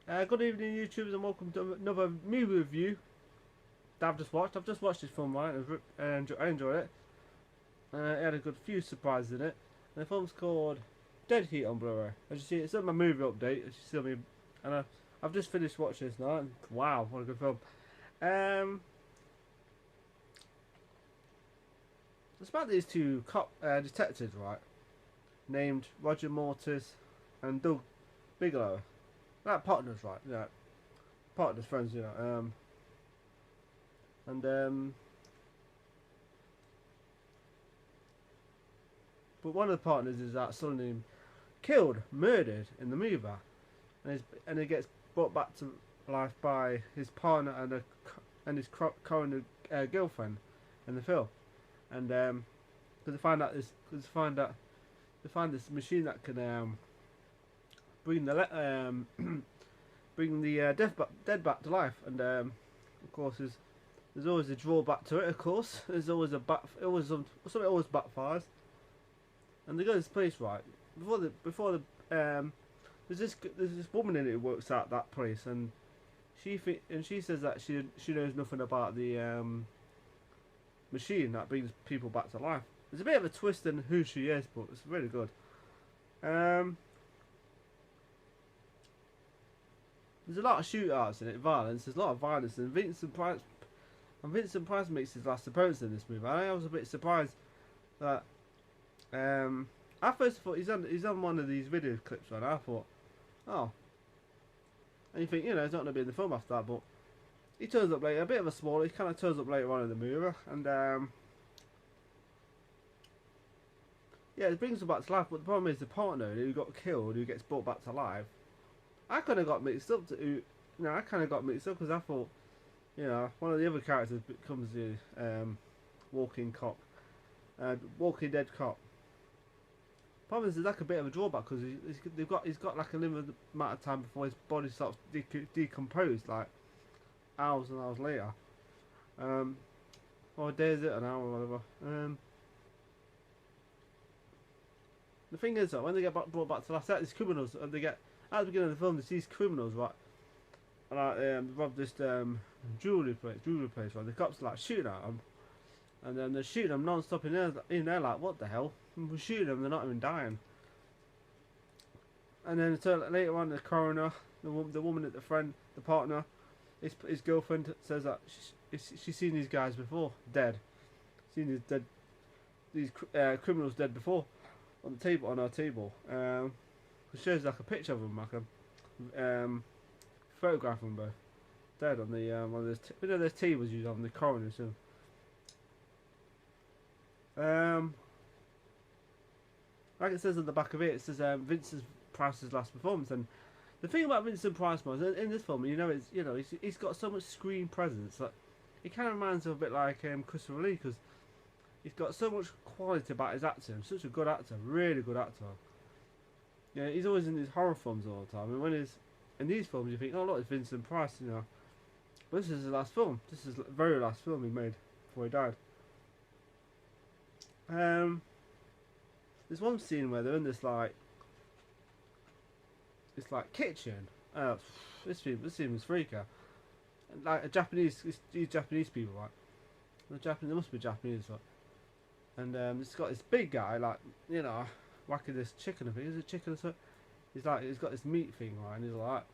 Good evening, YouTubers, and welcome to another movie review that I've just watched. I've just watched this film, right? And I enjoyed it. It had a good few surprises in it. And the film's called Dead Heat on Blu-ray. As you see, it's on my movie update. As you see me, and I've just finished watching this now. And wow, what a good film! Um, it's about these two detectives, right? Named Roger Mortis and Doug Bigelow. Like partners, right? Yeah, partners, friends, you know. And but one of the partners is that suddenly killed, murdered in the movie, and he gets brought back to life by his partner and his current girlfriend in the film, and because they find this machine that can bring bring the dead back to life, and of course there's always a drawback to it. Of course, there's always something always backfires. And they go to this place, right? Before the there's this woman in it who works at that place, and she says that she knows nothing about the machine that brings people back to life. There's a bit of a twist in who she is, but it's really good. Um, there's a lot of shootouts in it, violence. There's a lot of violence, and Vincent Price makes his last appearance in this movie. I was a bit surprised that I first thought he's on one of these video clips, right? I thought, oh, and you think, he's not going to be in the film after that, but he turns up later, a bit of a spoiler. He kind of turns up later on in the movie, and yeah, it brings him back to life. But the problem is the partner who got killed, who gets brought back to life. I kind of got mixed up I kind of got mixed up because I thought, one of the other characters becomes the walking cop, Walking Dead cop. Problem is, there's like a bit of a drawback because he's got like a limited amount of time before his body starts decomposed, like hours and hours later. Or a day is it, an hour or whatever. The thing is that when they get brought back to life, these criminals, and they get at the beginning of the film, there's these criminals, right? And rob this jewelry place, right? The cops are like shooting at them, and then they're shooting them non-stop in there, like, what the hell? We're shooting them, they're not even dying. And then later on, the coroner, the woman at the partner, his girlfriend says that she's seen these guys before, dead. Seen these criminals dead before on our table. It shows like a picture of them, like a photograph of them both dead on the one of those those tables used on the coroner. So, like it says on the back of it says Vincent Price's last performance. And the thing about Vincent Price was in this film, he's got so much screen presence. Like, he kind of reminds me a bit like Christopher Lee, because he's got so much quality about his acting. Such a good actor, really good actor. Yeah, he's always in these horror films all the time, and when he's in these films, you think, oh look, it's Vincent Price, But this is his last film. This is the very last film he made before he died. There's one scene where they're in this kitchen. This scene was freaker. Like these Japanese people, right? They must be Japanese, right? And it's got this big guy, whacking this chicken. I think is it chicken or something? He's got this meat thing, right? And he's like,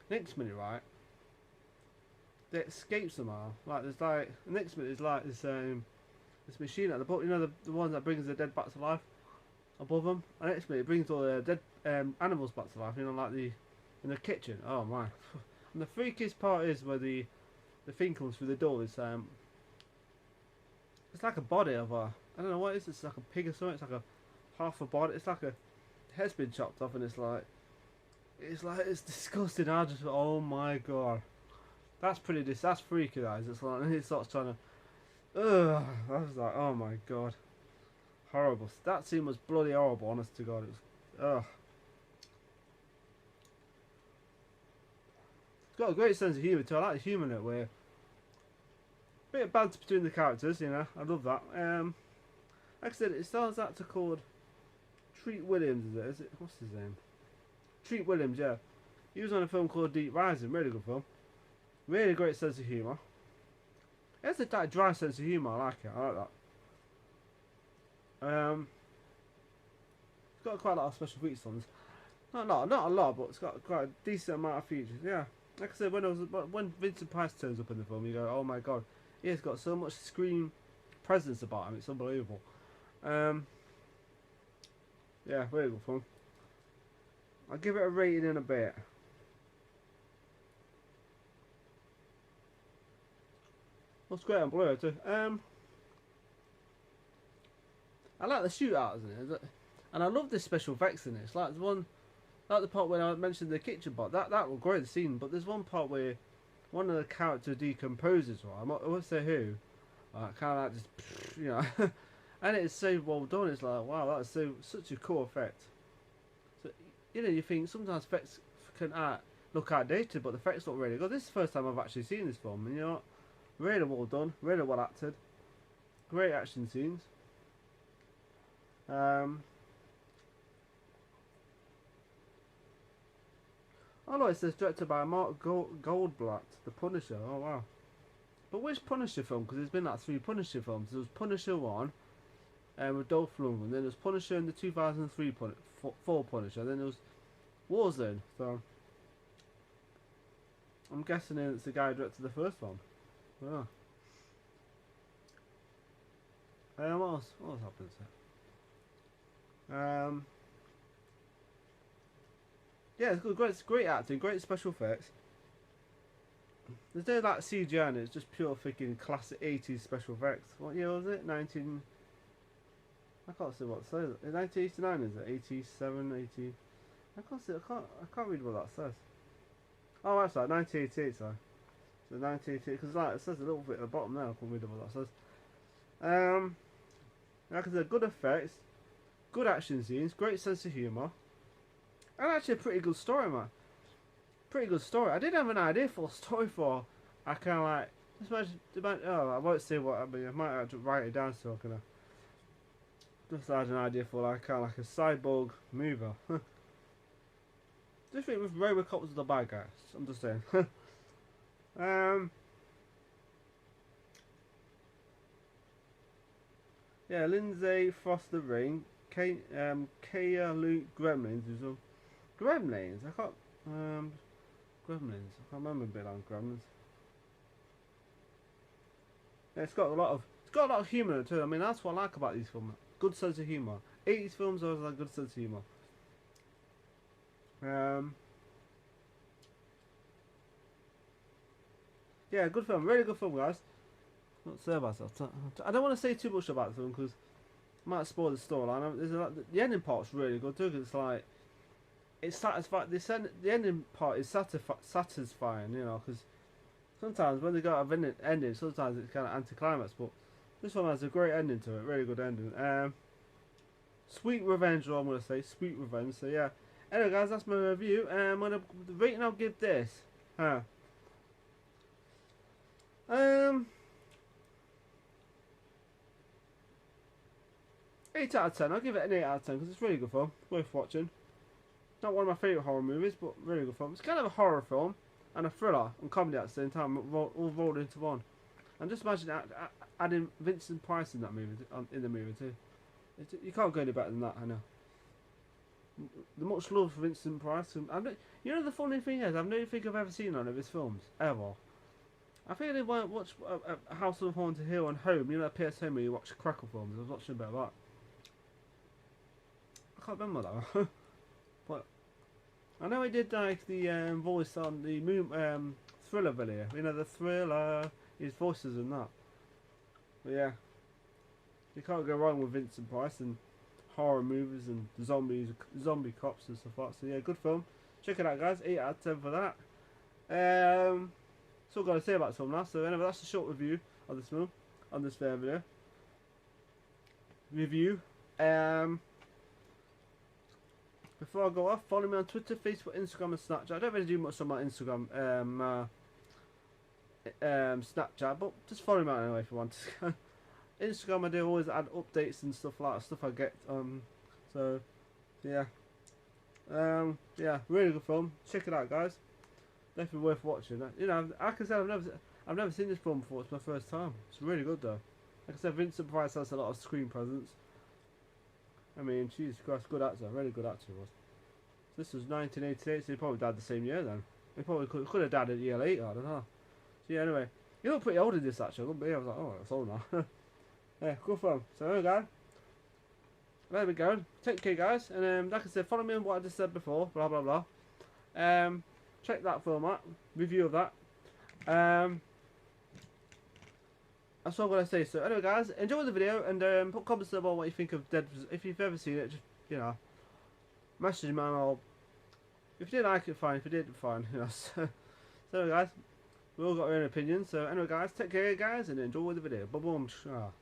next minute, right? They escape somehow. The next minute is like this machine at the bottom. The one that brings the dead back to life above them. And next minute it brings all the dead animals back to life. In the kitchen. Oh my! And the freakiest part is where the thing comes through the door. It's like a body of a, I don't know what it is. It's like a pig or something. It's like a half a body. It's like a head's been chopped off, and it's disgusting. I just, oh my god, that's freaky, guys. It's like, and he starts trying to, I was like, oh my god, horrible. That scene was bloody horrible. Honest to God, it was, It's got a great sense of humour too. I like the humour in it, where a bit of banter between the characters. I love that. Like I said, it stars an actor called Treat Williams. Is it? What's his name? Treat Williams, yeah. He was on a film called Deep Rising, really good film. Really great sense of humour. It's a that dry sense of humour, I like it, I like that. It's got quite a lot of special features on this. Not a lot, but it's got quite a decent amount of features, yeah. Like I said, when Vincent Price turns up in the film, you go, oh my god, he has got so much screen presence about him, it's unbelievable. Yeah, really good film. I'll give it a rating in a bit. Looks great on Blu-ray too. I like the shootouts in it, and I love the special effects in it. It's like the one, like the part when I mentioned the kitchen bot. That was great, the scene. But there's one part where one of the characters decomposes. Right, I won't say who. Kind of like just, you know, and it's so well done. It's like, wow, that's such a cool effect. So, you know, you think sometimes effects can look outdated, but the effects look really good. This is the first time I've actually seen this film, and you know what? Really well done, really well acted, great action scenes. Oh no, it says directed by Mark Goldblatt, The Punisher. Oh wow. But which Punisher film? Because there's been like 3 Punisher films. There was Punisher 1 with Dolph Lundgren. Then there was Punisher in the 2003 4 Punisher. Then there was Warzone. So I'm guessing it's the guy who directed the first one. Yeah. What else happens there? Yeah, it's good. Great acting, great special effects. There's no like CGI in it, it's just pure freaking classic 80s special effects. What year was it? 19... I can't see what it says. 1989 is it? 87, 80... I can't see, I can't read what that says. Oh, that's right, 1988, sorry. So 1988, because like, it says a little bit at the bottom there, I can't read what that says. Like I said, good effects, good action scenes, great sense of humour. And actually a pretty good story, man. Pretty good story. I did have an idea for a story for. I kind of like. Just imagine. Oh, I won't say what. I mean, I might have to write it down so I can. Just had an idea for like kind of like a cyborg mover. Just think with Robocop was the bad guy. I'm just saying. Yeah, Lindsay Foster Ring, Kaya Luke Gremlins. Gremlins. I can't. Gremlins. I can't remember a bit on Gremlins. Yeah, it's got a lot of humour too. I mean, that's what I like about these films. Good sense of humour. 80s films always have a good sense of humour. Yeah, good film. Really good film, guys. Not say about it. I don't want to say too much about the film because I might spoil the storyline. The ending part's really good too. Cause it's like it's satisfying. The ending part is satisfying, you know, because sometimes when they got an ending, sometimes it's kind of anticlimax. But this one has a great ending to it. Really good ending. Sweet revenge, I'm gonna say. Sweet revenge. So yeah. Anyway, guys, that's my review. The rating I'll give this. 8 out of 10. I'll give it an 8 out of 10 because it's really good film. Worth watching. Not one of my favourite horror movies, but really good film. It's kind of a horror film and a thriller and comedy at the same time, all rolled into one. And just imagine adding Vincent Price in that movie, in the movie too. You can't go any better than that, I know. The much love for Vincent Price. You know the funny thing is, I don't think I've ever seen none of his films ever. I think I did watch House of Haunted Hill and Home. You know that PS Home where you watch Crackle films. I was watching a bit of that. I can't remember that. But I know he did like the voice on the Thriller video. You know the Thriller. His voices and that. But yeah, you can't go wrong with Vincent Price and horror movies and zombie cops and stuff like that. So yeah, good film. Check it out, guys. 8 out of 10 for that. That's all I've got to say about this film now. So anyway, that's a short review of this film on this video. Before I go off, follow me on Twitter, Facebook, Instagram, and Snapchat. I don't really do much on my Instagram, Snapchat, but just follow me out anyway if you want to. Instagram, I do always add updates and stuff like that, stuff I get. So yeah. Yeah, really good film. Check it out, guys. Definitely worth watching. You know, like I said, I've never seen this film before. It's my first time. It's really good though. Like I said, Vincent Price has a lot of screen presence. I mean, Jesus Christ, good actor, really good actor he was. This was 1988, so he probably died the same year then. He probably could have died a year later, I don't know. So yeah, anyway, he looked pretty old in this actually, looked I was like, oh, that's old now. Yeah, good film. So there we go. There we go. Take care, guys. And like I said, follow me on what I just said before, blah blah blah. Check that film out, review of that. That's all I'm gonna say. So anyway, guys, enjoy the video and put comments about what you think of Dead. If you've ever seen it, just message me or if you didn't like it, fine. If you did, fine. So guys, we all got our own opinions. So anyway, guys, take care, guys, and enjoy the video. Bye boom.